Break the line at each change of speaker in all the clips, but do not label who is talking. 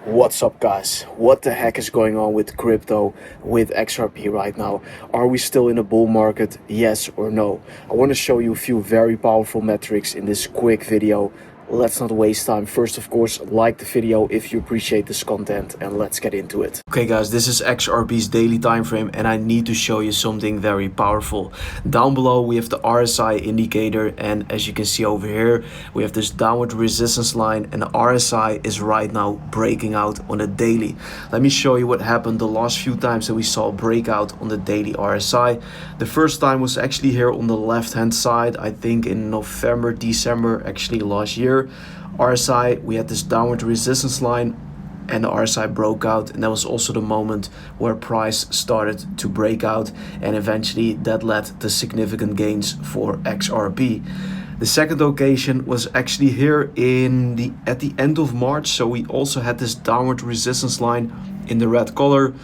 What's up, guys? What the heck is going on with crypto, with XRP right now? Are we still in a bull market? Yes or no? I want to show you a few very powerful metrics in this quick video. Let's not waste time. First, of course, like the video if you appreciate this content, and let's get into it. Okay guys, this is XRP's daily time frame, and I need to show you something very powerful. Down below we have the RSI indicator, and as you can see over here, we have this downward resistance line, and the RSI is right now breaking out on a daily. Let me show you what happened the last few times that we saw a breakout on the daily RSI. The first time was actually here on the left hand side, I think in November, December actually last year. RSI, we had this downward resistance line and the RSI broke out, and that was also the moment where price started to break out, and eventually that led to significant gains for XRP. The second occasion was actually here at the end of March, so we also had this downward resistance line in the red color.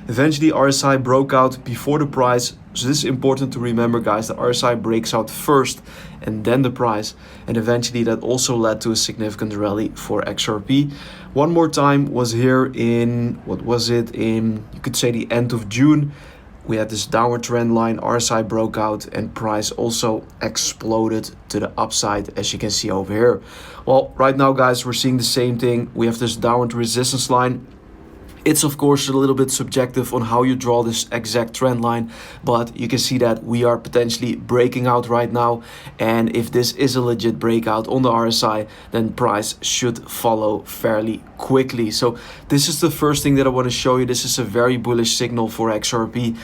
Eventually RSI broke out before the price. So this is important to remember, guys. The RSI breaks out first and then the price, and eventually that also led to a significant rally for XRP. One more time was here in, you could say the end of June. We had this downward trend line, RSI broke out, and price also exploded to the upside, as you can see over here. Well, right now, guys, we're seeing the same thing. We have this downward resistance line. It's of course a little bit subjective on how you draw this exact trend line, but you can see that we are potentially breaking out right now, and if this is a legit breakout on the RSI, then price should follow fairly quickly. So this is the first thing that I want to show you. This is a very bullish signal for XRP.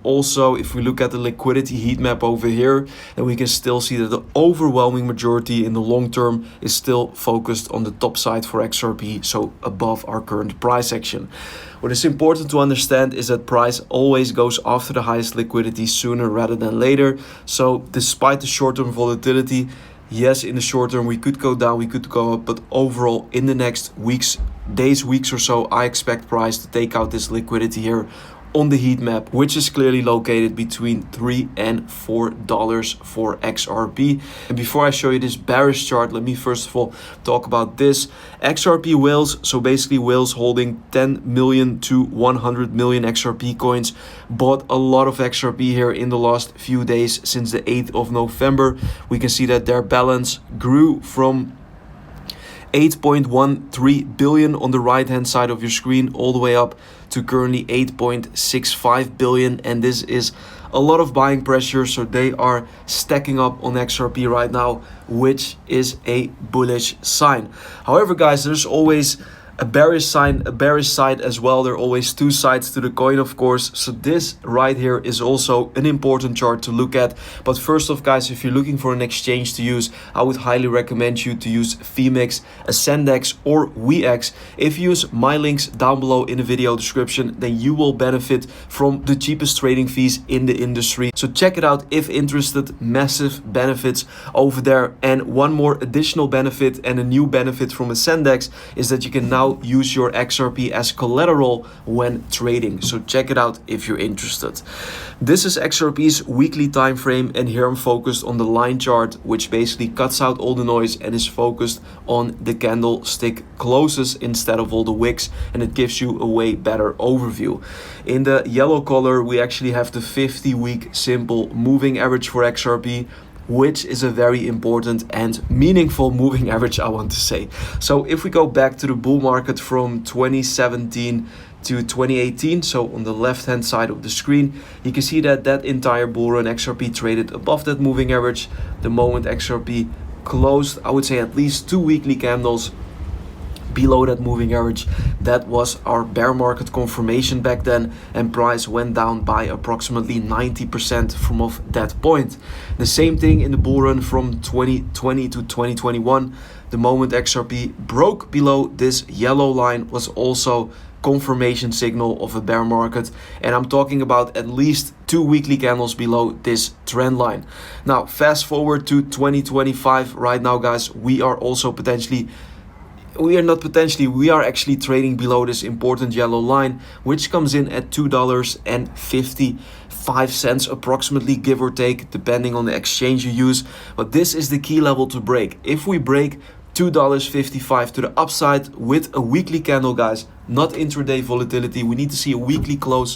Also, if we look at the liquidity heat map over here, then we can still see that the overwhelming majority in the long term is still focused on the top side for XRP, so above our current price action. What is important to understand is that price always goes after the highest liquidity sooner rather than later. So despite the short-term volatility, yes, in the short term we could go down, we could go up, but overall in the next weeks or so, I expect price to take out this liquidity here on the heat map, which is clearly located between $3 and $4 for XRP. And before I show you this bearish chart, let me first of all talk about this. XRP whales, so basically whales holding 10 million to 100 million XRP coins, bought a lot of XRP here in the last few days since the 8th of November. We can see that their balance grew from 8.13 billion on the right hand side of your screen all the way up to currently 8.65 billion, and this is a lot of buying pressure, so they are stacking up on XRP right now, which is a bullish sign. However, guys, there's always a bearish side as well. There are always two sides to the coin, of course. So this right here is also an important chart to look at. But first off, guys, if you're looking for an exchange to use, I would highly recommend you to use Phemex, AscendEX, or WEEX. If you use my links down below in the video description, then you will benefit from the cheapest trading fees in the industry. So check it out if interested. Massive benefits over there. And one more additional benefit and a new benefit from AscendEX is that you can now use your XRP as collateral when trading. So check it out if you're interested. This is XRP's weekly time frame, and here I'm focused on the line chart, which basically cuts out all the noise and is focused on the candlestick closes instead of all the wicks, and it gives you a way better overview. In the yellow color, we actually have the 50-week simple moving average for XRP, which is a very important and meaningful moving average, I want to say. So if we go back to the bull market from 2017 to 2018, so on the left hand side of the screen, you can see that that entire bull run XRP traded above that moving average. The moment XRP closed, I would say at least 2 weekly candles below that moving average, that was our bear market confirmation back then, and price went down by approximately 90% from off that point. The same thing in the bull run from 2020 to 2021. The moment XRP broke below this yellow line was also confirmation signal of a bear market, and I'm talking about at least 2 weekly candles below this trend line. Now fast forward to 2025. Right now, guys, we are also we are actually trading below this important yellow line, which comes in at $2.55 approximately, give or take, depending on the exchange you use. But this is the key level to break. If we break
$2.55 to the upside with a weekly candle, guys, not intraday volatility. We need to see a weekly close,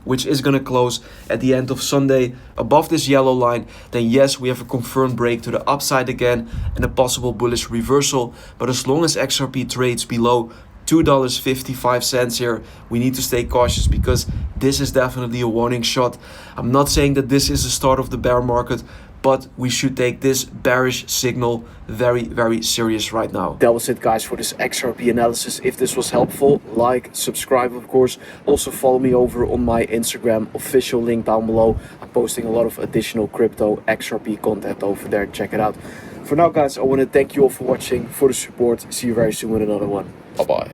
which is going to close at the end of Sunday above this yellow line. Then yes, we have a confirmed break to the upside again and a possible bullish reversal. But as long as XRP trades below $2.55 here, we need to stay cautious, because this is definitely a warning shot. I'm not saying that this is the start of the bear market, but we should take this bearish signal very, very serious right now.
That was it, guys, for this XRP analysis. If this was helpful, like, subscribe, of course. Also follow me over on my Instagram, official link down below. I'm posting a lot of additional crypto XRP content over there. Check it out. For now, guys, I want to thank you all for watching, for the support. See you very soon with another one. Bye-bye.